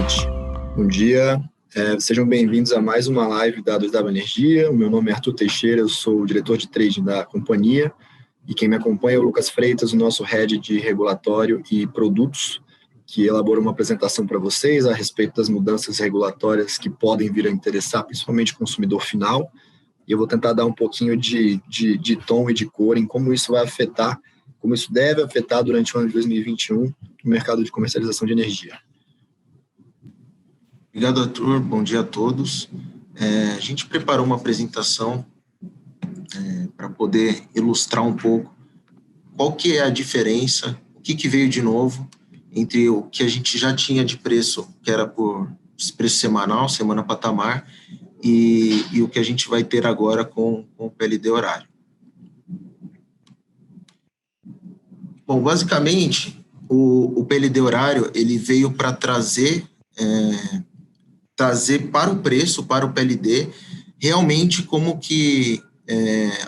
gente. Bom dia. Sejam bem-vindos a mais uma live da 2W Energia. O meu nome é Arthur Teixeira, eu sou o diretor de trading da companhia. E quem me acompanha é o Lucas Freitas, o nosso head de regulatório e produtos, que elaborou uma apresentação para vocês a respeito das mudanças regulatórias que podem vir a interessar principalmente o consumidor final. E eu vou tentar dar um pouquinho de tom e de cor em como isso vai afetar, como isso deve afetar durante o ano de 2021 o mercado de comercialização de energia. Obrigado, Arthur. Bom dia a todos. A gente preparou uma apresentação para poder ilustrar um pouco qual que é a diferença, o que veio de novo entre o que a gente já tinha de preço, que era por preço semanal, semana patamar, e o que a gente vai ter agora com o PLD horário. Bom, basicamente, o PLD horário ele veio para trazer para o preço, para o PLD, realmente como que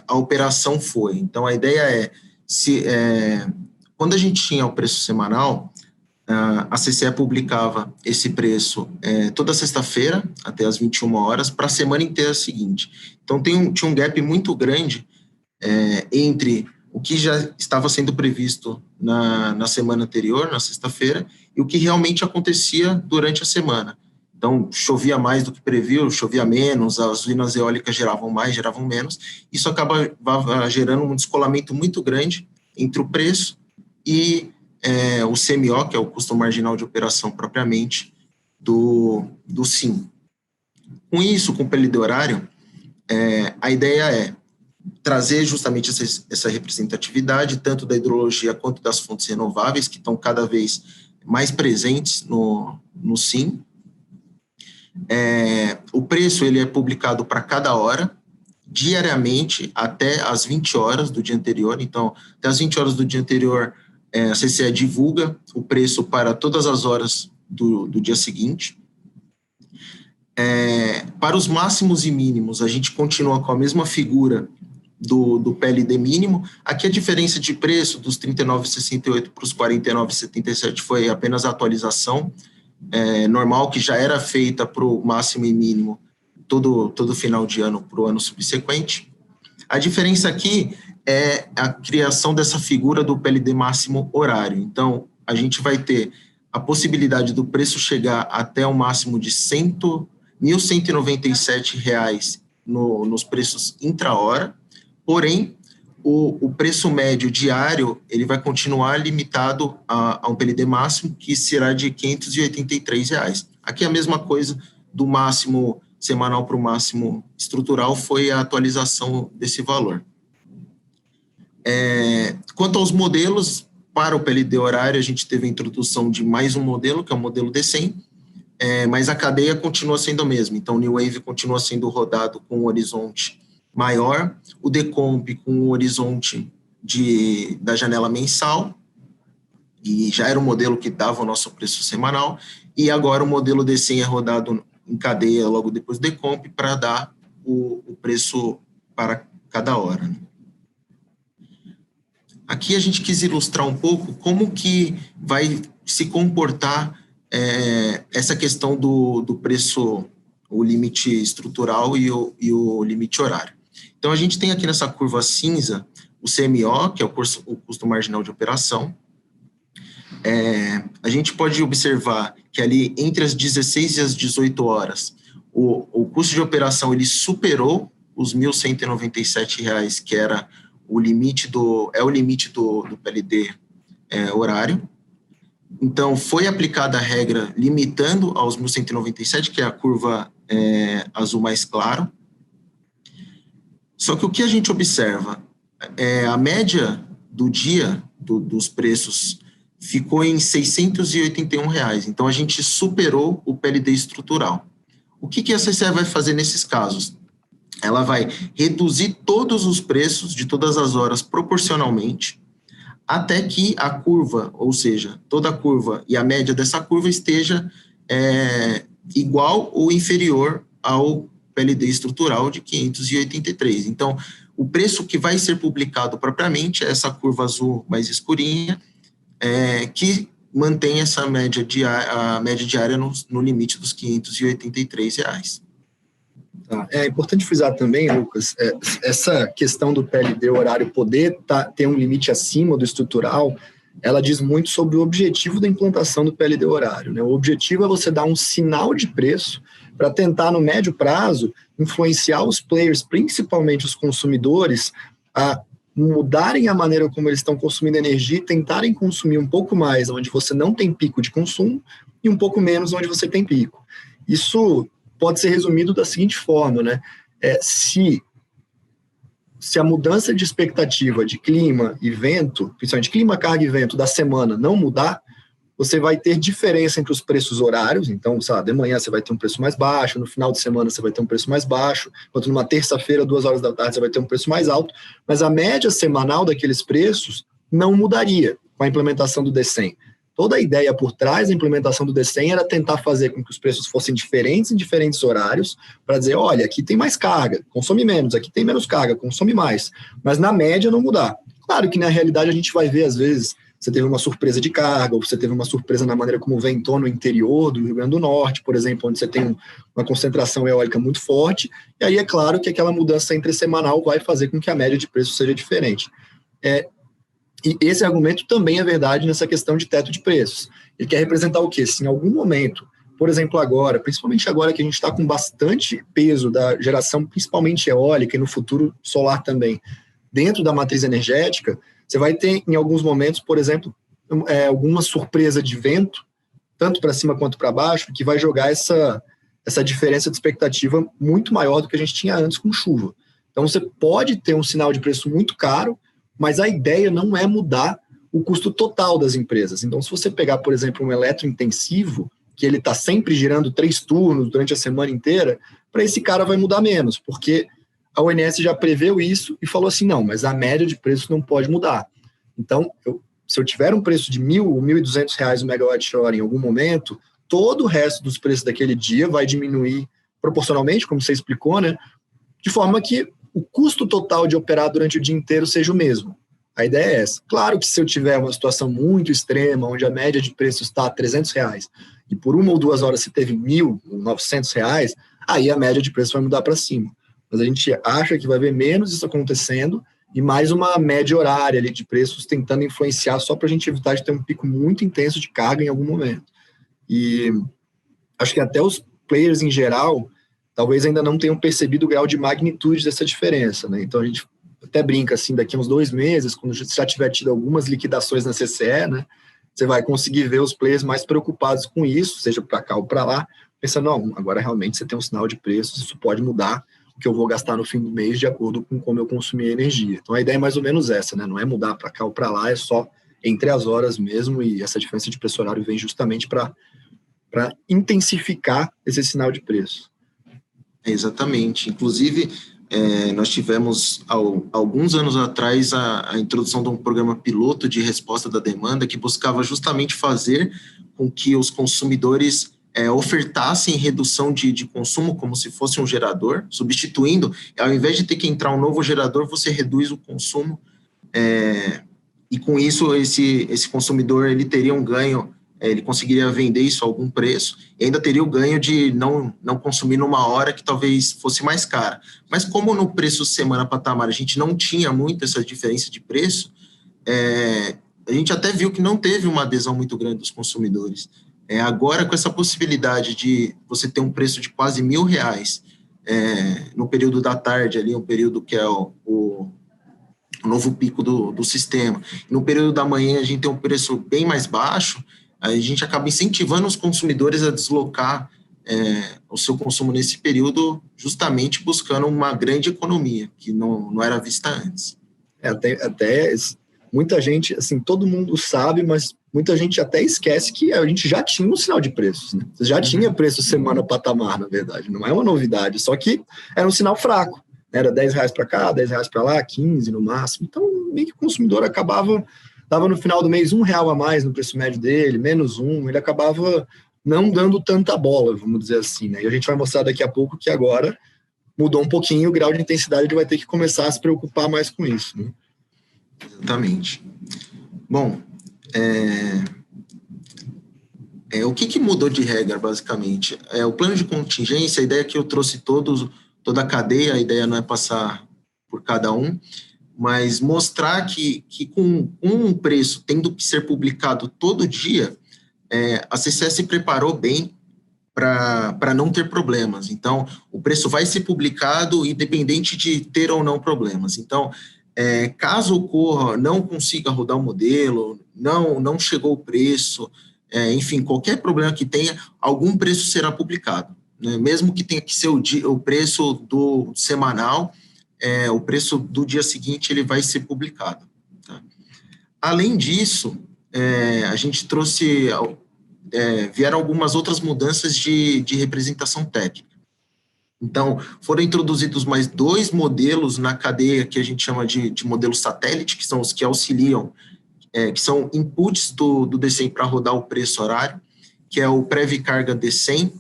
a operação foi. Então, a ideia quando a gente tinha o preço semanal, a CCE publicava esse preço toda sexta-feira, até as 21 horas, para a semana inteira seguinte. Então, tinha um gap muito grande entre o que já estava sendo previsto na semana anterior, na sexta-feira, e o que realmente acontecia durante a semana. Então, chovia mais do que previu, chovia menos, as usinas eólicas geravam mais, geravam menos. Isso acaba gerando um descolamento muito grande entre o preço e o CMO, que é o custo marginal de operação propriamente, do SIM. Com isso, com o PLD horário, a ideia é trazer justamente essa representatividade, tanto da hidrologia quanto das fontes renováveis, que estão cada vez mais presentes no SIM. O preço ele é publicado para cada hora, diariamente, até as 20 horas do dia anterior. Então, até as 20 horas do dia anterior, a CCE divulga o preço para todas as horas do dia seguinte. Para os máximos e mínimos, a gente continua com a mesma figura do PLD mínimo. Aqui a diferença de preço dos R$ 39,68 para os R$ 49,77 foi apenas a atualização normal, que já era feita para o máximo e mínimo todo final de ano para o ano subsequente. A diferença aqui é a criação dessa figura do PLD máximo horário. Então, a gente vai ter a possibilidade do preço chegar até o máximo de R$ 1.197 nos preços intra-hora, porém, o preço médio diário ele vai continuar limitado a um PLD máximo, que será de R$ 583. Aqui a mesma coisa do máximo semanal para o máximo estrutural, foi a atualização desse valor. Quanto aos modelos, para o PLD horário, a gente teve a introdução de mais um modelo, que é o modelo D100, mas a cadeia continua sendo a mesma. Então, o New Wave continua sendo rodado com um horizonte maior, o Decomp com um horizonte da janela mensal, e já era o modelo que dava o nosso preço semanal, e agora o modelo D100 é rodado em cadeia logo depois do Decomp para dar o preço para cada hora, né? Aqui a gente quis ilustrar um pouco como que vai se comportar essa questão do preço, o limite estrutural e o limite horário. Então, a gente tem aqui nessa curva cinza o CMO, que é o custo marginal de operação. A gente pode observar que ali entre as 16 e as 18 horas, o custo de operação ele superou os R$ 1.197, que era o limite do PLD horário. Então, foi aplicada a regra limitando aos 1.197, que é a curva azul mais claro. Só que o que a gente observa a média do dia dos preços ficou em R$ 681. Então, a gente superou o PLD estrutural. O que a CCE vai fazer nesses casos? Ela vai reduzir todos os preços de todas as horas proporcionalmente, até que a curva, ou seja, toda a curva e a média dessa curva esteja igual ou inferior ao PLD estrutural de 583. Então, o preço que vai ser publicado propriamente é essa curva azul mais escurinha, que mantém essa média diária no limite dos R$ 583. Tá. É importante frisar também, Lucas, essa questão do PLD horário poder ter um limite acima do estrutural, ela diz muito sobre o objetivo da implantação do PLD horário, né? O objetivo é você dar um sinal de preço para tentar, no médio prazo, influenciar os players, principalmente os consumidores, a mudarem a maneira como eles estão consumindo energia e tentarem consumir um pouco mais onde você não tem pico de consumo e um pouco menos onde você tem pico. Isso pode ser resumido da seguinte forma, né? Se a mudança de expectativa de clima e vento, principalmente clima, carga e vento da semana não mudar, você vai ter diferença entre os preços horários. Então, sei lá, de manhã você vai ter um preço mais baixo, no final de semana você vai ter um preço mais baixo, enquanto numa terça-feira, 2 horas da tarde, você vai ter um preço mais alto, mas a média semanal daqueles preços não mudaria com a implementação do D100. Toda a ideia por trás da implementação do D100 era tentar fazer com que os preços fossem diferentes em diferentes horários, para dizer, olha, aqui tem mais carga, consome menos, aqui tem menos carga, consome mais, mas na média não mudar. Claro que na realidade a gente vai ver, às vezes, você teve uma surpresa de carga, ou você teve uma surpresa na maneira como ventou no interior do Rio Grande do Norte, por exemplo, onde você tem uma concentração eólica muito forte, e aí é claro que aquela mudança intersemanal vai fazer com que a média de preço seja diferente. E esse argumento também é verdade nessa questão de teto de preços. Ele quer representar o quê? Se em algum momento, por exemplo agora, principalmente agora que a gente está com bastante peso da geração, principalmente eólica e no futuro solar também, dentro da matriz energética, você vai ter em alguns momentos, por exemplo, alguma surpresa de vento, tanto para cima quanto para baixo, que vai jogar essa diferença de expectativa muito maior do que a gente tinha antes com chuva. Então você pode ter um sinal de preço muito caro, mas a ideia não é mudar o custo total das empresas. Então, se você pegar, por exemplo, um eletrointensivo, que ele está sempre girando 3 turnos durante a semana inteira, para esse cara vai mudar menos, porque a ONS já preveu isso e falou assim, não, mas a média de preço não pode mudar. Então, se eu tiver um preço de R$1.000 ou R$1.200 o megawatt-hora em algum momento, todo o resto dos preços daquele dia vai diminuir proporcionalmente, como você explicou, né? De forma que o custo total de operar durante o dia inteiro seja o mesmo. A ideia é essa. Claro que se eu tiver uma situação muito extrema, onde a média de preço está a R$300, e por 1 ou 2 horas você teve R$1.000 ou R$900, aí a média de preço vai mudar para cima. Mas a gente acha que vai ver menos isso acontecendo e mais uma média horária ali de preços tentando influenciar só para a gente evitar de ter um pico muito intenso de carga em algum momento. E acho que até os players em geral talvez ainda não tenham percebido o grau de magnitude dessa diferença, né? Então a gente até brinca assim, daqui a uns 2 meses, quando já tiver tido algumas liquidações na CCE, né, você vai conseguir ver os players mais preocupados com isso, seja para cá ou para lá, pensando, não, agora realmente você tem um sinal de preços, isso pode mudar o que eu vou gastar no fim do mês de acordo com como eu consumir a energia. Então a ideia é mais ou menos essa, né? Não é mudar para cá ou para lá, é só entre as horas mesmo, e essa diferença de preço horário vem justamente para intensificar esse sinal de preço. Exatamente. Inclusive, nós tivemos, alguns anos atrás, a introdução de um programa piloto de resposta da demanda que buscava justamente fazer com que os consumidores ofertassem redução de consumo como se fosse um gerador, substituindo, ao invés de ter que entrar um novo gerador, você reduz o consumo, e com isso esse consumidor ele teria um ganho, ele conseguiria vender isso a algum preço e ainda teria o ganho de não consumir numa hora que talvez fosse mais cara. Mas como no preço semana patamar a gente não tinha muito essa diferença de preço, a gente até viu que não teve uma adesão muito grande dos consumidores. Agora, com essa possibilidade de você ter um preço de quase R$1.000 no período da tarde, ali, um período que é o novo pico do sistema, e no período da manhã a gente tem um preço bem mais baixo, a gente acaba incentivando os consumidores a deslocar o seu consumo nesse período, justamente buscando uma grande economia, que não era vista antes. Até muita gente, assim, todo mundo sabe, mas muita gente até esquece que a gente já tinha um sinal de preços, né? Você já tinha preço semana patamar, na verdade, não é uma novidade, só que era um sinal fraco, né? Era R$10 para cá, R$10 para lá, 15 no máximo, então meio que o consumidor dava no final do mês R$1 a mais no preço médio dele, menos ele acabava não dando tanta bola, vamos dizer assim, né? E a gente vai mostrar daqui a pouco que agora mudou um pouquinho o grau de intensidade, ele vai ter que começar a se preocupar mais com isso, né? Exatamente. Bom, O que mudou de regra, basicamente? O plano de contingência, a ideia que eu trouxe toda a cadeia, a ideia não é passar por cada um, mas mostrar que com um preço tendo que ser publicado todo dia, a CCS se preparou bem para não ter problemas. Então, o preço vai ser publicado independente de ter ou não problemas. Então, caso ocorra, não consiga rodar o modelo, não chegou o preço, enfim, qualquer problema que tenha, algum preço será publicado, né? Mesmo que tenha que ser o preço do semanal, o preço do dia seguinte ele vai ser publicado. Tá? Além disso, a gente trouxe, vieram algumas outras mudanças de representação técnica. Então, foram introduzidos mais 2 modelos na cadeia que a gente chama de modelo satélite, que são os que auxiliam, que são inputs do DCEM para rodar o preço horário, que é o Previcarga D100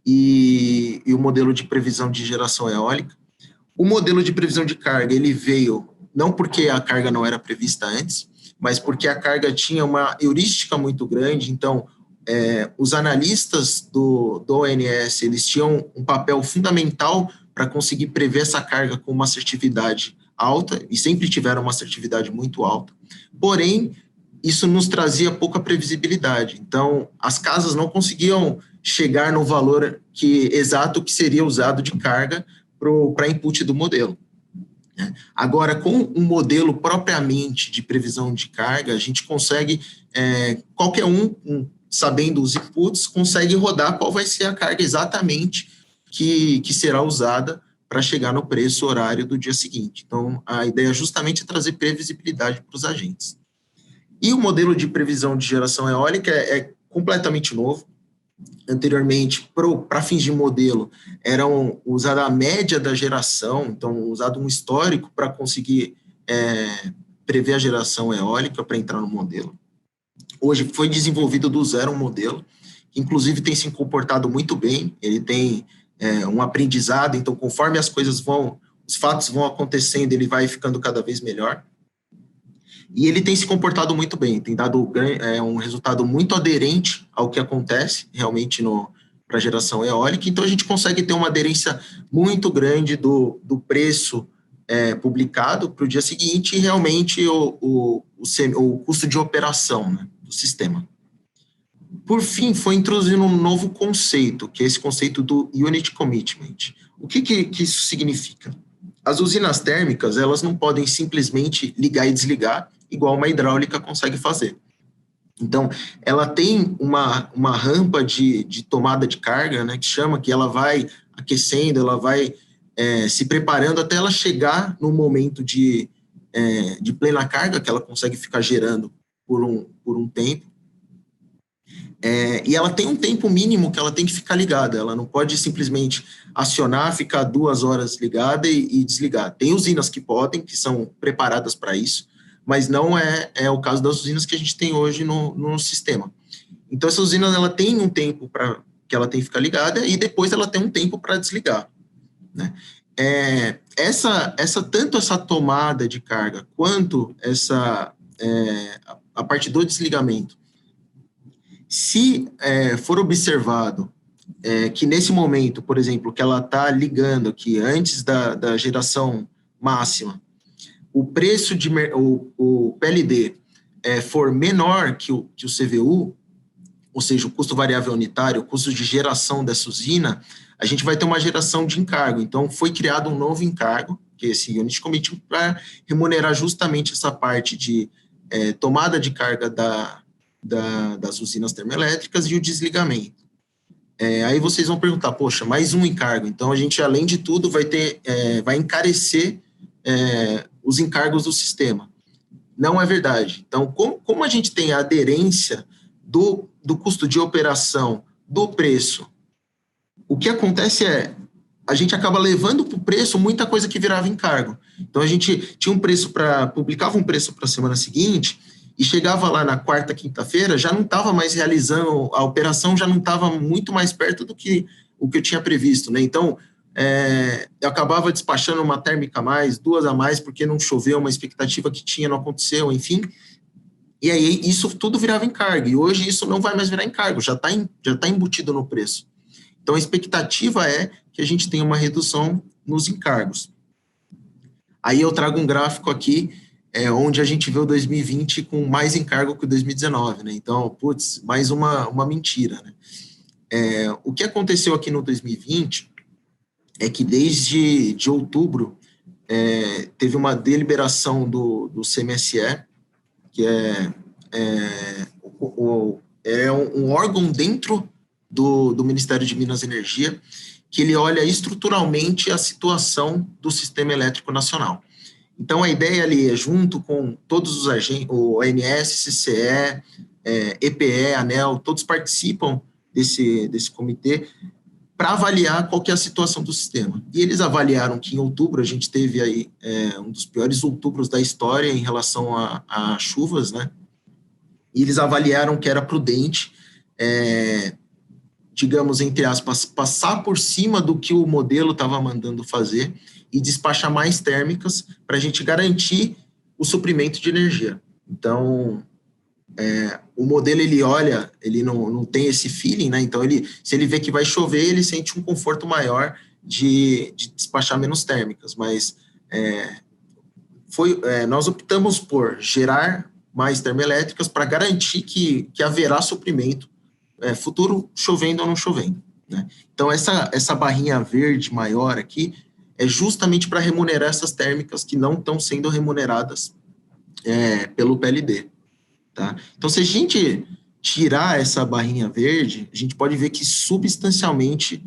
e o modelo de previsão de geração eólica. O modelo de previsão de carga, ele veio não porque a carga não era prevista antes, mas porque a carga tinha uma heurística muito grande. Então, os analistas do ONS, eles tinham um papel fundamental para conseguir prever essa carga com uma assertividade alta, e sempre tiveram uma assertividade muito alta. Porém, isso nos trazia pouca previsibilidade. Então, as casas não conseguiam chegar no valor exato que seria usado de carga para input do modelo. Agora, com um modelo propriamente de previsão de carga, a gente consegue, qualquer sabendo os inputs, consegue rodar qual vai ser a carga exatamente que será usada para chegar no preço horário do dia seguinte. Então, a ideia justamente é trazer previsibilidade para os agentes. E o modelo de previsão de geração eólica é completamente novo. Anteriormente, para fins de modelo, era usada a média da geração, então usado um histórico para conseguir prever a geração eólica para entrar no modelo. Hoje foi desenvolvido do zero um modelo, que inclusive tem se comportado muito bem, ele tem um aprendizado, então conforme as coisas os fatos vão acontecendo, ele vai ficando cada vez melhor. E ele tem se comportado muito bem, tem dado um resultado muito aderente ao que acontece realmente para a geração eólica, então a gente consegue ter uma aderência muito grande do preço publicado para o dia seguinte e realmente o custo de operação, né, do sistema. Por fim, foi introduzido um novo conceito, que é esse conceito do Unit Commitment. O que isso significa? As usinas térmicas, elas não podem simplesmente ligar e desligar, igual uma hidráulica consegue fazer. Então, ela tem uma rampa de tomada de carga, né, que ela vai aquecendo, ela vai se preparando até ela chegar no momento de plena carga, que ela consegue ficar gerando por um tempo. E ela tem um tempo mínimo que ela tem que ficar ligada, ela não pode simplesmente acionar, ficar 2 horas ligada e desligar. Tem usinas que podem, que são preparadas para isso, mas não é o caso das usinas que a gente tem hoje no sistema. Então, essa usina ela tem um tempo que ela tem que ficar ligada e depois ela tem um tempo para desligar, né? Tanto essa tomada de carga quanto a parte do desligamento, se for observado que nesse momento, por exemplo, que ela está ligando aqui antes da geração máxima, o preço o PLD for menor que o CVU, ou seja, o custo variável unitário, o custo de geração dessa usina, a gente vai ter uma geração de encargo. Então, foi criado um novo encargo, que é esse Unit Commitment, para remunerar justamente essa parte de tomada de carga das usinas termoelétricas e o desligamento. Aí vocês vão perguntar, poxa, mais um encargo. Então, a gente, além de tudo, vai encarecer os encargos do sistema. Não é verdade. Então, como a gente tem a aderência do custo de operação, do preço, o que acontece a gente acaba levando para o preço muita coisa que virava encargo. Então, a gente tinha publicava um preço para a semana seguinte e chegava lá na quarta, quinta-feira, já não estava mais realizando, a operação já não estava muito mais perto do que o que eu tinha previsto, né? Então, eu acabava despachando uma térmica a mais, 2 a mais, porque não choveu, uma expectativa que tinha não aconteceu, enfim. E aí isso tudo virava encargo, e hoje isso não vai mais virar encargo, já tá embutido no preço. Então a expectativa é que a gente tenha uma redução nos encargos. Aí eu trago um gráfico aqui, onde a gente vê o 2020 com mais encargo que o 2019, né? Então, putz, mais uma mentira, né? O que aconteceu aqui no 2020 é que desde de outubro teve uma deliberação do CMSE, que é um órgão dentro do Ministério de Minas e Energia, que ele olha estruturalmente a situação do sistema elétrico nacional. Então, a ideia ali é, junto com todos os agentes, o ONS, CCE, EPE, ANEEL, todos participam desse comitê para avaliar qual que é a situação do sistema. E eles avaliaram que em outubro a gente teve aí um dos piores outubros da história em relação a chuvas, né? E eles avaliaram que era prudente, digamos, entre aspas, passar por cima do que o modelo estava mandando fazer e despachar mais térmicas para a gente garantir o suprimento de energia. Então, o modelo, ele não tem esse feeling, né? Então, se ele vê que vai chover, ele sente um conforto maior de despachar menos térmicas, mas nós optamos por gerar mais termoelétricas para garantir que haverá suprimento futuro, chovendo ou não chovendo, né? Então, essa barrinha verde maior aqui é justamente para remunerar essas térmicas que não estão sendo remuneradas pelo PLD. Tá? Então, se a gente tirar essa barrinha verde, a gente pode ver que substancialmente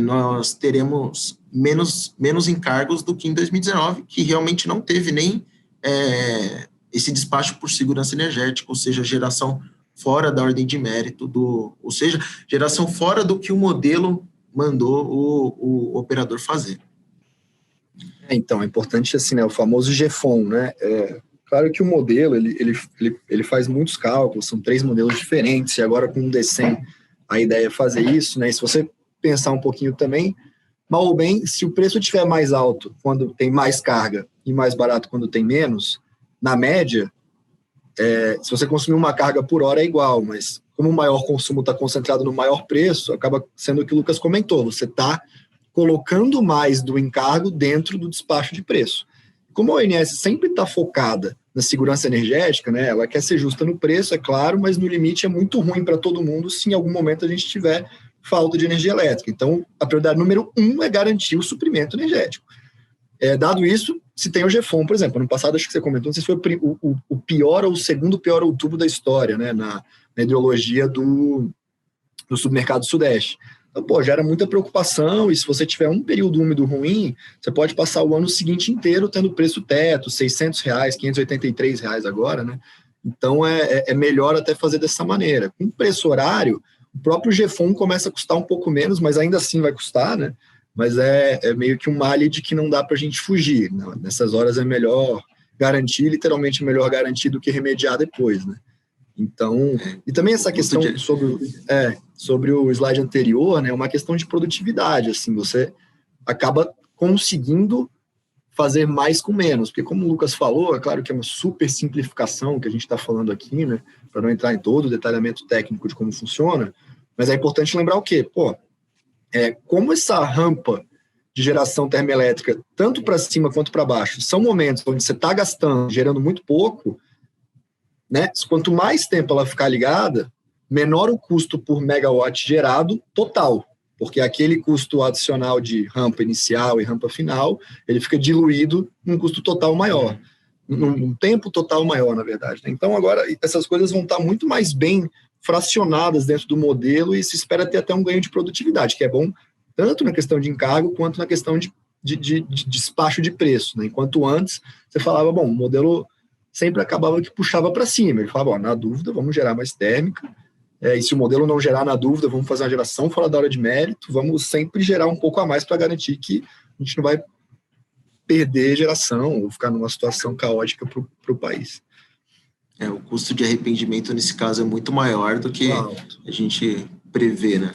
nós teremos menos encargos do que em 2019, que realmente não teve nem esse despacho por segurança energética, ou seja, geração fora da ordem de mérito, ou seja, geração fora do que o modelo mandou o operador fazer. Então, é importante assim, né, o famoso GFON, né? Claro que o modelo, ele faz muitos cálculos, são 3 modelos diferentes, e agora com o D100 a ideia é fazer isso, né? E se você pensar um pouquinho também, mal ou bem, se o preço estiver mais alto quando tem mais carga e mais barato quando tem menos, na média, se você consumir uma carga por hora é igual, mas como o maior consumo está concentrado no maior preço, acaba sendo o que o Lucas comentou, você está colocando mais do encargo dentro do despacho de preço. Como a ONS sempre está focada na segurança energética, né, ela quer ser justa no preço, é claro, mas no limite é muito ruim para todo mundo se em algum momento a gente tiver falta de energia elétrica. Então, a prioridade número 1 é garantir o suprimento energético. Dado isso, se tem o GFON, por exemplo, ano passado acho que você comentou, não sei se foi o pior ou o segundo pior outubro da história, né, na ideologia do submercado sudeste. Então, gera muita preocupação, e se você tiver um período úmido ruim, você pode passar o ano seguinte inteiro tendo preço teto, R$600, R$583 agora, né? Então, é melhor até fazer dessa maneira. Com preço horário, o próprio GFON começa a custar um pouco menos, mas ainda assim vai custar, né? Mas é meio que um malha de que não dá para a gente fugir, né? Nessas horas é melhor garantir, literalmente melhor garantir do que remediar depois, né? Então, e também essa questão sobre o slide anterior, né, uma questão de produtividade, assim, você acaba conseguindo fazer mais com menos, porque como o Lucas falou, é claro que é uma super simplificação que a gente está falando aqui, né, para não entrar em todo o detalhamento técnico de como funciona, mas é importante lembrar o quê? Como essa rampa de geração termoelétrica, tanto para cima quanto para baixo, são momentos onde você está gastando, gerando muito pouco, né? Quanto mais tempo ela ficar ligada, menor o custo por megawatt gerado total, porque aquele custo adicional de rampa inicial e rampa final, ele fica diluído num custo total maior, num tempo total maior, na verdade, né? Então, agora, essas coisas vão estar muito mais bem fracionadas dentro do modelo e se espera ter até um ganho de produtividade, que é bom tanto na questão de encargo quanto na questão de despacho de preço, né? Enquanto antes, você falava, bom, o modelo sempre acabava que puxava para cima. Ele falava, na dúvida, vamos gerar mais térmica, e se o modelo não gerar na dúvida, vamos fazer uma geração fora da hora de mérito, vamos sempre gerar um pouco a mais para garantir que a gente não vai perder geração ou ficar numa situação caótica para o país. O custo de arrependimento, nesse caso, é muito maior do que a gente prevê, né?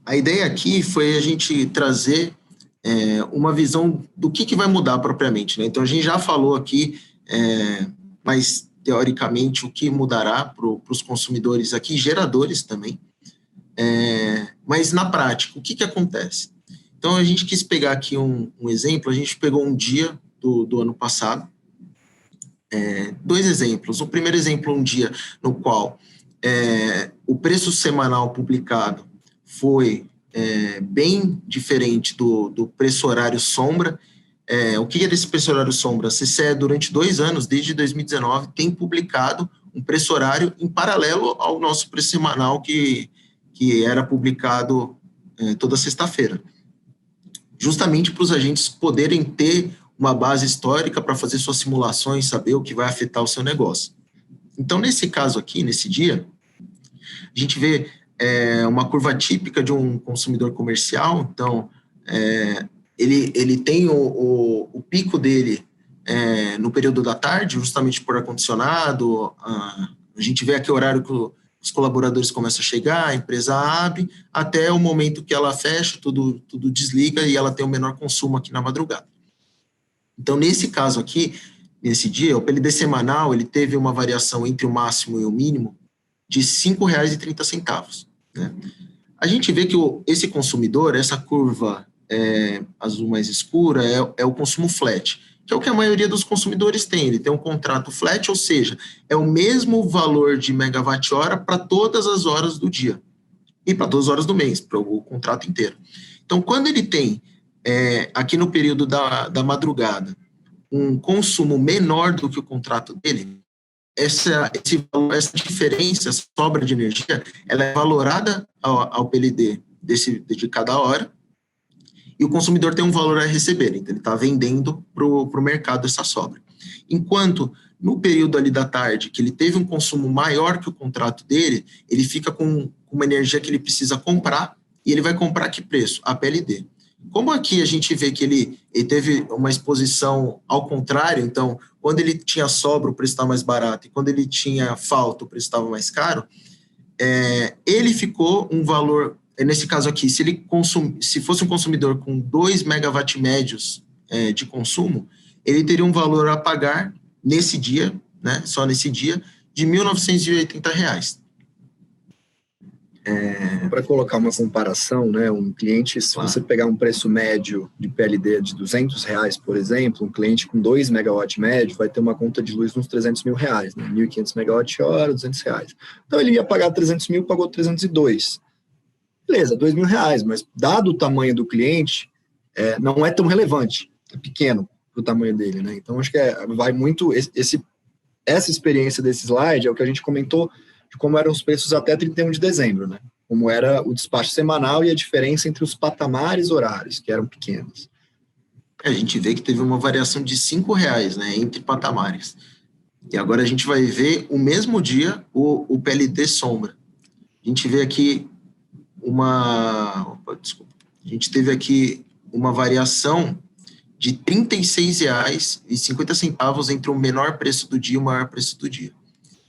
A ideia aqui foi a gente trazer uma visão do que vai mudar propriamente, né? Então, a gente já falou aqui mas, teoricamente, o que mudará para os consumidores aqui, geradores também, mas na prática, o que acontece? Então, a gente quis pegar aqui um exemplo, a gente pegou um dia do ano passado, 2 exemplos. O primeiro exemplo, um dia no qual o preço semanal publicado foi bem diferente do preço horário sombra. O que é desse preço horário sombra? A CCE, durante 2 anos, desde 2019, tem publicado um preço horário em paralelo ao nosso preço semanal que era publicado toda sexta-feira, justamente para os agentes poderem ter uma base histórica para fazer suas simulações, saber o que vai afetar o seu negócio. Então, nesse caso aqui, nesse dia, a gente vê uma curva típica de um consumidor comercial. Então, ele tem o pico dele no período da tarde, justamente por ar-condicionado. A gente vê aqui o horário que os colaboradores começam a chegar, a empresa abre, até o momento que ela fecha, tudo desliga e ela tem o menor consumo aqui na madrugada. Então, nesse caso aqui, nesse dia, o PLD semanal, ele teve uma variação entre o máximo e o mínimo de R$ 5,30, né? A gente vê que esse consumidor, essa curva azul mais escura, é o consumo flat, que é o que a maioria dos consumidores tem. Ele tem um contrato flat, ou seja, é o mesmo valor de megawatt-hora para todas as horas do dia e para todas as horas do mês, para o contrato inteiro. Então, quando ele tem, aqui no período da madrugada, um consumo menor do que o contrato dele, essa diferença, essa sobra de energia, ela é valorada ao PLD de cada hora, e o consumidor tem um valor a receber, então ele está vendendo para o mercado essa sobra. Enquanto no período ali da tarde, que ele teve um consumo maior que o contrato dele, ele fica com uma energia que ele precisa comprar, e ele vai comprar que preço? A PLD. Como aqui a gente vê que ele teve uma exposição ao contrário, então, quando ele tinha sobra, o preço estava mais barato, e quando ele tinha falta, o preço estava mais caro, ele ficou um valor, nesse caso aqui, se fosse um consumidor com 2 megawatt médios de consumo, ele teria um valor a pagar nesse dia, né, só nesse dia, de R$ 1.980. Para colocar uma comparação, né, um cliente, se você pegar um preço médio de PLD de R$200, por exemplo, um cliente com 2 megawatt médio vai ter uma conta de luz de uns R$300 mil, né, 1.500 megawatt-hora, R$200. Então, ele ia pagar 300 mil, pagou 302. Beleza, R$2.000, mas dado o tamanho do cliente, não é tão relevante, é pequeno para o tamanho dele, né? Então, acho que vai muito, essa experiência desse slide é o que a gente comentou de como eram os preços até 31 de dezembro, né? Como era o despacho semanal e a diferença entre os patamares horários, que eram pequenos. A gente vê que teve uma variação de R$5, né, entre patamares. E agora a gente vai ver o mesmo dia o PLD sombra. A gente vê aqui a gente teve aqui uma variação de R$ 36,50 entre o menor preço do dia e o maior preço do dia.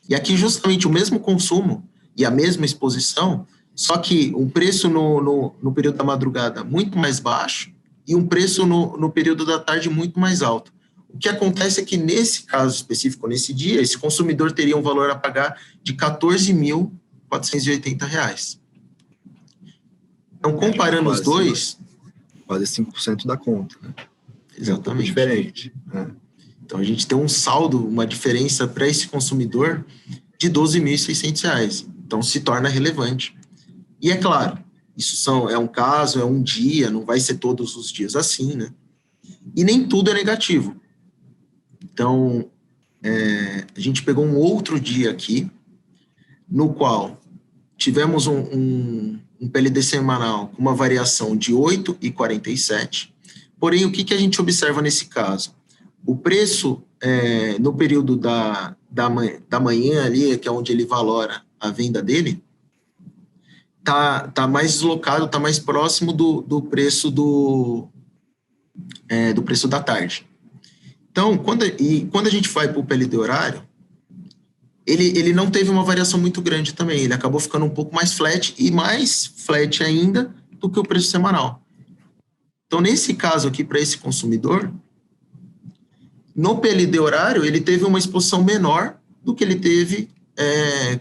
E aqui justamente o mesmo consumo e a mesma exposição, só que um preço no período da madrugada muito mais baixo e um preço no período da tarde muito mais alto. O que acontece é que nesse caso específico, nesse dia, esse consumidor teria um valor a pagar de R$ 14.480. Então, comparando os dois... Quase 5% da conta, né? Exatamente. Diferente, né? Então, a gente tem um saldo, uma diferença para esse consumidor de R$ 12.600. Então, se torna relevante. E é claro, isso é um caso, é um dia, não vai ser todos os dias assim, né? E nem tudo é negativo. Então, a gente pegou um outro dia aqui, no qual tivemos um PLD semanal com uma variação de 8,47. Porém, o que a gente observa nesse caso? O preço no período da manhã ali, que é onde ele valora a venda dele, tá mais deslocado, tá mais próximo do preço do preço da tarde. Então, quando a gente vai para o PLD horário, ele não teve uma variação muito grande também, ele acabou ficando um pouco mais flat, e mais flat ainda do que o preço semanal. Então, nesse caso aqui, para esse consumidor, no PLD horário, ele teve uma exposição menor do que ele teve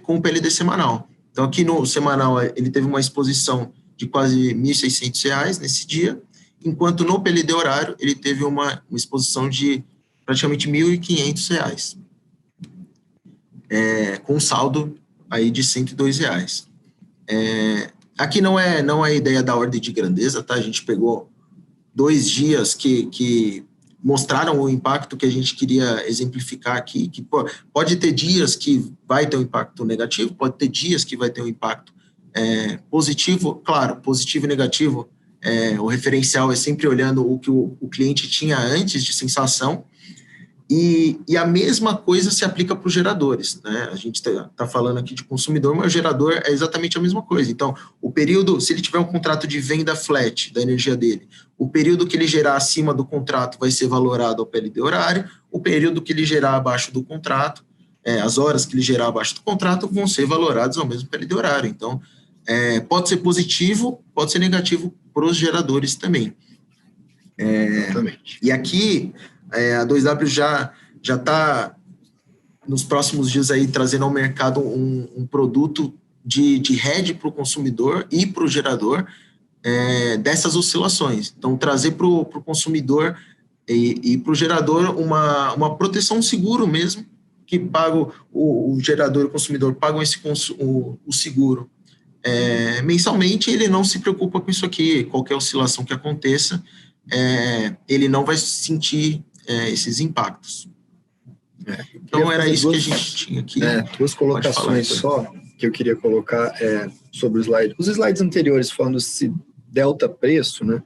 com o PLD semanal. Então, aqui no semanal, ele teve uma exposição de quase R$ 1.600 nesse dia, enquanto no PLD horário, ele teve uma exposição de praticamente R$ 1.500, com um saldo aí de R$ 102. Aqui não é a ideia da ordem de grandeza, tá? A gente pegou 2 dias que mostraram o impacto que a gente queria exemplificar aqui, que pode ter dias que vai ter um impacto negativo, pode ter dias que vai ter um impacto positivo. Claro, positivo e negativo, o referencial é sempre olhando o que o cliente tinha antes de sensação, e a mesma coisa se aplica para os geradores, né? A gente está falando aqui de consumidor, mas o gerador é exatamente a mesma coisa. Então, o período, se ele tiver um contrato de venda flat da energia dele, o período que ele gerar acima do contrato vai ser valorado ao PLD horário, o período que ele gerar abaixo do contrato, as horas que ele gerar abaixo do contrato vão ser valoradas ao mesmo PLD horário. Então, pode ser positivo, pode ser negativo para os geradores também. E aqui, a 2W já está, nos próximos dias, aí, trazendo ao mercado um produto de hedge para o consumidor e para o gerador dessas oscilações. Então, trazer para o consumidor e para o gerador uma proteção, seguro mesmo, que paga o gerador e o consumidor pagam o seguro mensalmente, ele não se preocupa com isso aqui. Qualquer oscilação que aconteça, ele não vai sentir esses impactos. Então, era isso que a gente tinha aqui. 2 colocações só que eu queria colocar sobre o slide. Os slides anteriores falando desse delta preço, né,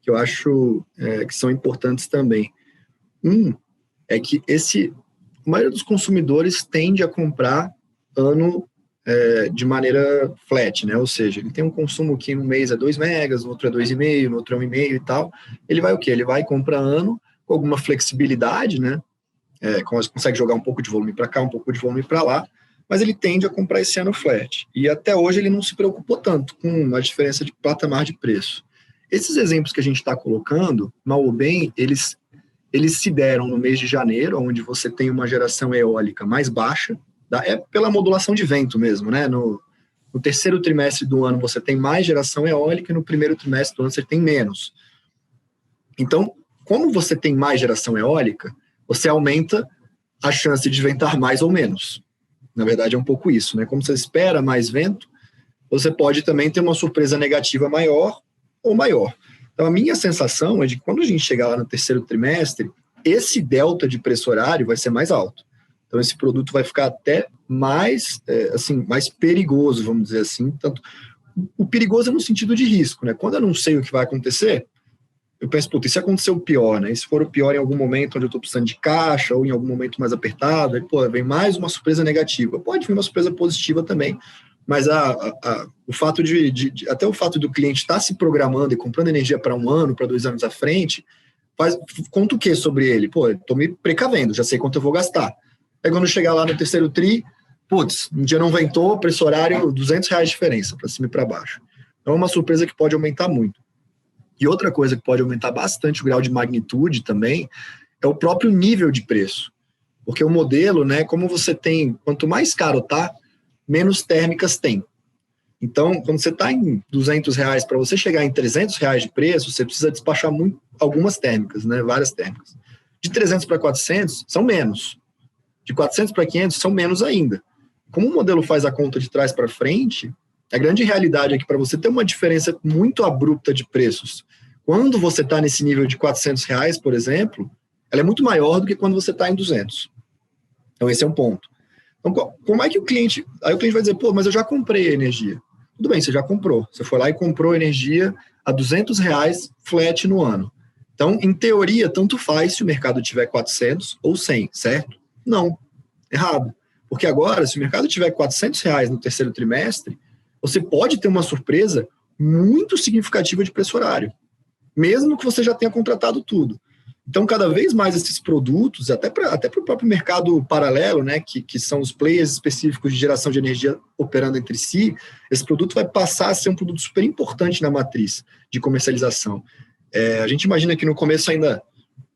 que eu acho que são importantes também. É que a maioria dos consumidores tende a comprar ano de maneira flat, né? Ou seja, ele tem um consumo que no mês é 2 megas, no outro é 2,5, no outro é 1,5 e tal. Ele vai o quê? Ele vai comprar ano com alguma flexibilidade, né? Consegue jogar um pouco de volume para cá, um pouco de volume para lá, mas ele tende a comprar esse ano flat. E até hoje ele não se preocupou tanto com a diferença de patamar de preço. Esses exemplos que a gente está colocando, mal ou bem, eles se deram no mês de janeiro, onde você tem uma geração eólica mais baixa, pela modulação de vento mesmo, né? No terceiro trimestre do ano você tem mais geração eólica e no primeiro trimestre do ano você tem menos. Então, como você tem mais geração eólica, você aumenta a chance de ventar mais ou menos. Na verdade, é um pouco isso, né? Como você espera mais vento, você pode também ter uma surpresa negativa maior ou maior. Então, a minha sensação é de que quando a gente chegar lá no terceiro trimestre, esse delta de preço horário vai ser mais alto. Então, esse produto vai ficar até mais perigoso, vamos dizer assim. Tanto, o perigoso é no sentido de risco, né? Quando eu não sei o que vai acontecer, eu penso, e se acontecer o pior, né? E se for o pior em algum momento onde eu estou precisando de caixa ou em algum momento mais apertado, aí, vem mais uma surpresa negativa. Pode vir uma surpresa positiva também, mas o fato até o fato do cliente estar se programando e comprando energia para 1 ano, para 2 anos à frente, conta o que sobre ele? Estou me precavendo, já sei quanto eu vou gastar. Aí quando chegar lá no terceiro tri, um dia não ventou, preço horário, R$200 de diferença, para cima e para baixo. Então é uma surpresa que pode aumentar muito. E outra coisa que pode aumentar bastante o grau de magnitude também é o próprio nível de preço. Porque o modelo, né, como você tem, quanto mais caro tá, menos térmicas tem. Então, quando você está em R$200, para você chegar em R$300 de preço, você precisa despachar algumas térmicas, né, várias térmicas. De 300 para 400, são menos. De 400 para 500, são menos ainda. Como o modelo faz a conta de trás para frente, a grande realidade é que para você ter uma diferença muito abrupta de preços, quando você está nesse nível de R$400, por exemplo, ela é muito maior do que quando você está em 200. Então, esse é um ponto. Então, como é que o cliente... Aí o cliente vai dizer, mas eu já comprei a energia. Tudo bem, você já comprou. Você foi lá e comprou energia a R$200 flat no ano. Então, em teoria, tanto faz se o mercado tiver 400 ou 100, certo? Não, errado. Porque agora, se o mercado tiver R$400 no terceiro trimestre, você pode ter uma surpresa muito significativa de preço horário, mesmo que você já tenha contratado tudo. Então, cada vez mais esses produtos, até para o próprio mercado paralelo, né, que são os players específicos de geração de energia operando entre si, esse produto vai passar a ser um produto super importante na matriz de comercialização. A gente imagina que no começo ainda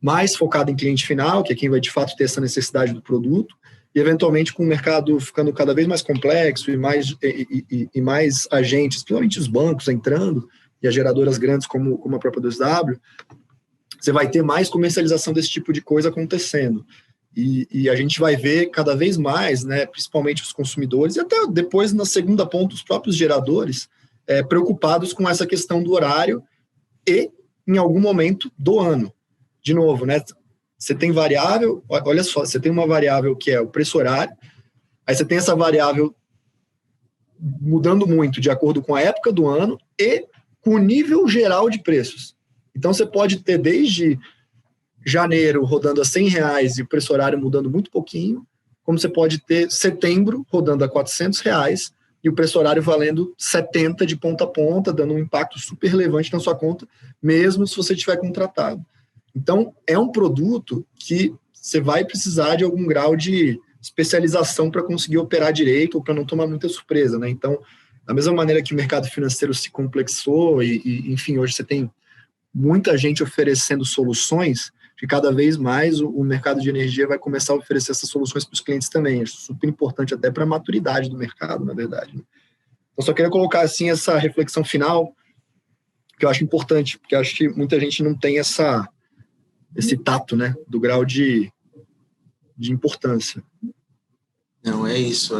mais focado em cliente final, que é quem vai de fato ter essa necessidade do produto, e eventualmente com o mercado ficando cada vez mais complexo e mais agentes, principalmente os bancos entrando, e as geradoras grandes como a própria 2W, você vai ter mais comercialização desse tipo de coisa acontecendo. E a gente vai ver cada vez mais, né, principalmente os consumidores, e até depois, na segunda ponta, os próprios geradores, preocupados com essa questão do horário e, em algum momento, do ano. De novo, né, você tem variável, olha só, você tem uma variável que é o preço horário, aí você tem essa variável mudando muito de acordo com a época do ano e com o nível geral de preços. Então, você pode ter desde janeiro rodando a R$100 e o preço horário mudando muito pouquinho, como você pode ter setembro rodando a R$400 e o preço horário valendo 70 de ponta a ponta, dando um impacto super relevante na sua conta, mesmo se você tiver contratado. Então, é um produto que você vai precisar de algum grau de especialização para conseguir operar direito ou para não tomar muita surpresa, né? Então, da mesma maneira que o mercado financeiro se complexou enfim, hoje você tem muita gente oferecendo soluções, que cada vez mais o mercado de energia vai começar a oferecer essas soluções para os clientes também. É super importante até para a maturidade do mercado, na verdade, né? Eu só queria colocar, assim, essa reflexão final, que eu acho importante, porque eu acho que muita gente não tem esse tato, né, do grau de importância. Não, é isso.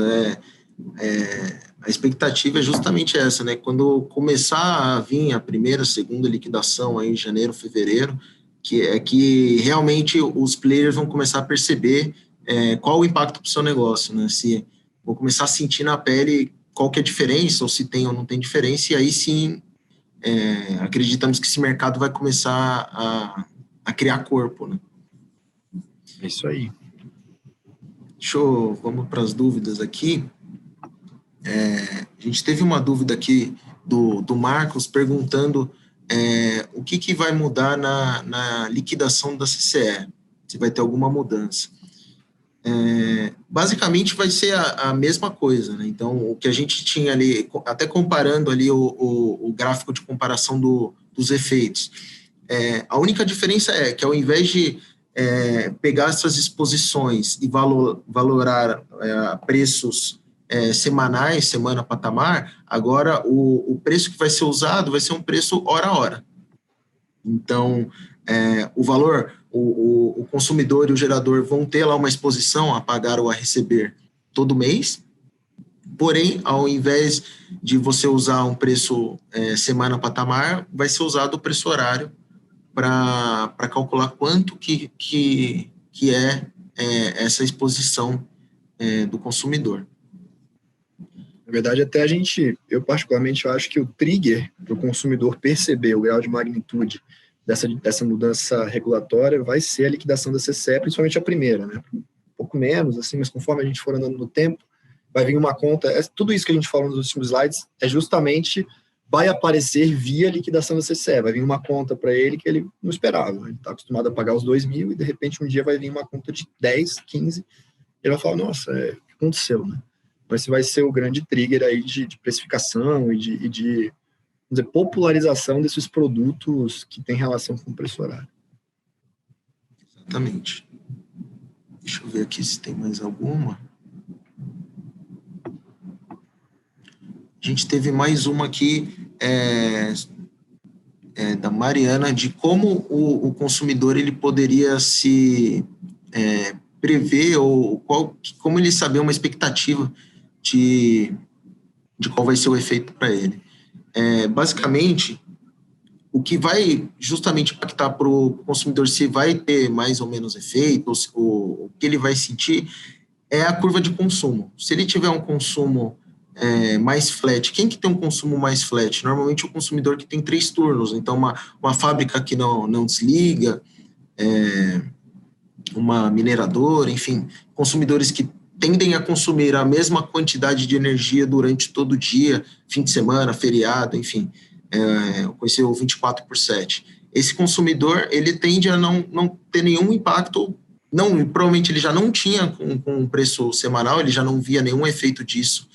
A expectativa é justamente essa, né? Quando começar a vir a primeira, segunda liquidação aí em janeiro, fevereiro, que realmente os players vão começar a perceber qual o impacto para o seu negócio, né? Se vou começar a sentir na pele qual que é a diferença, ou se tem ou não tem diferença, e aí sim acreditamos que esse mercado vai começar a criar corpo, né? É isso aí. Vamos para as dúvidas aqui. A gente teve uma dúvida aqui do Marcos perguntando o que vai mudar na liquidação da CCE, se vai ter alguma mudança. Basicamente vai ser a mesma coisa, né? Então, o que a gente tinha ali, até comparando ali o gráfico de comparação dos efeitos, a única diferença é que ao invés de pegar essas exposições e valorar preços semanais, semana patamar, agora o preço que vai ser usado vai ser um preço hora a hora. Então, o valor, o consumidor e o gerador vão ter lá uma exposição a pagar ou a receber todo mês, porém, ao invés de você usar um preço semana patamar, vai ser usado o preço horário para calcular quanto que é essa exposição do consumidor. Na verdade, até eu particularmente acho que o trigger para o consumidor perceber o grau de magnitude dessa mudança regulatória vai ser a liquidação da CCE, principalmente a primeira, né? Um pouco menos, assim, mas conforme a gente for andando no tempo, vai vir uma conta, tudo isso que a gente falou nos últimos slides justamente vai aparecer via liquidação da CCE, vai vir uma conta para ele que ele não esperava, ele está acostumado a pagar os 2.000 e de repente um dia vai vir uma conta de 10, 15, ele vai falar, nossa, o que aconteceu, né? Esse vai ser o grande trigger aí de precificação e de vamos dizer, popularização desses produtos que têm relação com o preço horário. Exatamente. Deixa eu ver aqui se tem mais alguma. A gente teve mais uma aqui da Mariana, de como o consumidor ele poderia se prever ou como ele saber uma expectativa de qual vai ser o efeito para ele. Basicamente, o que vai justamente impactar para o consumidor se vai ter mais ou menos efeito, ou o que ele vai sentir, é a curva de consumo. Se ele tiver um consumo mais flat, quem que tem um consumo mais flat? Normalmente o consumidor que tem 3 turnos, então uma fábrica que não desliga, uma mineradora, enfim, consumidores que tendem a consumir a mesma quantidade de energia durante todo o dia, fim de semana, feriado, enfim, eu conheci o 24/7. Esse consumidor, ele tende a não ter nenhum impacto, provavelmente ele já não tinha com o preço semanal, ele já não via nenhum efeito disso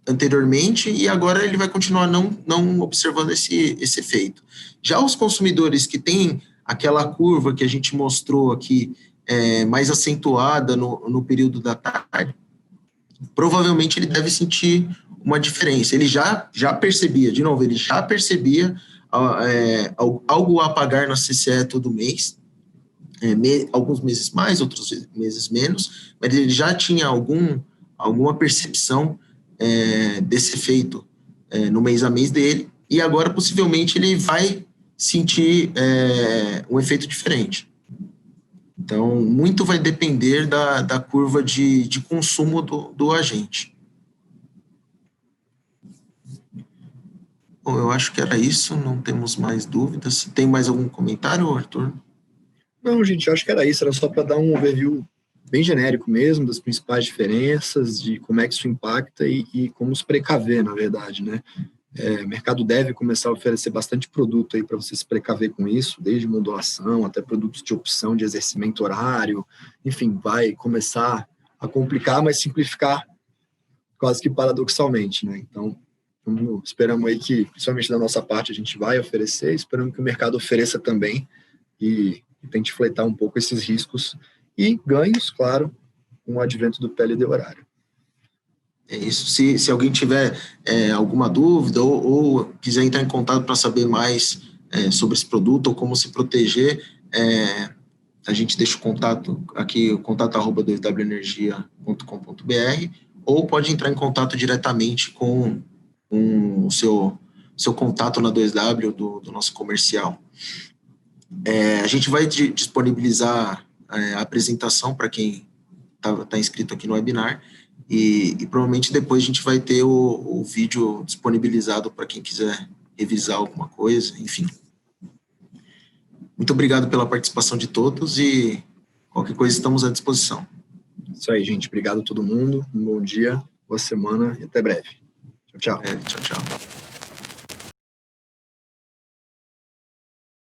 anteriormente, e agora ele vai continuar não observando esse efeito. Já os consumidores que têm aquela curva que a gente mostrou aqui, mais acentuada no período da tarde, provavelmente ele deve sentir uma diferença. Ele já percebia, de novo, ele já percebia algo a pagar na CCE todo mês, alguns meses mais, outros meses menos, mas ele já tinha alguma percepção desse efeito no mês a mês dele, e agora possivelmente ele vai sentir um efeito diferente. Então, muito vai depender da curva de consumo do agente. Bom, eu acho que era isso, não temos mais dúvidas. Tem mais algum comentário, Arthur? Não, gente, eu acho que era isso, era só para dar um overview bem genérico mesmo, das principais diferenças, de como é que isso impacta e como se precaver, na verdade, né? O mercado deve começar a oferecer bastante produto aí para você se precaver com isso, desde modulação até produtos de opção de exercimento horário, enfim, vai começar a complicar, mas simplificar quase que paradoxalmente, né? Então, esperamos aí que, principalmente da nossa parte, a gente vai oferecer, esperamos que o mercado ofereça também e tente fletar um pouco esses riscos e ganhos, claro, com o advento do PLD horário. É isso. Se alguém tiver alguma dúvida ou quiser entrar em contato para saber mais sobre esse produto ou como se proteger, a gente deixa o contato aqui, o contato@2wenergia.com.br, ou pode entrar em contato diretamente com o seu contato na 2W do nosso comercial. A gente vai disponibilizar a apresentação para quem está inscrito aqui no webinar, e provavelmente depois a gente vai ter o vídeo disponibilizado para quem quiser revisar alguma coisa, enfim. Muito obrigado pela participação de todos e qualquer coisa estamos à disposição. Isso aí, gente. Obrigado a todo mundo. Um bom dia, boa semana e até breve. Tchau, tchau. Tchau, tchau.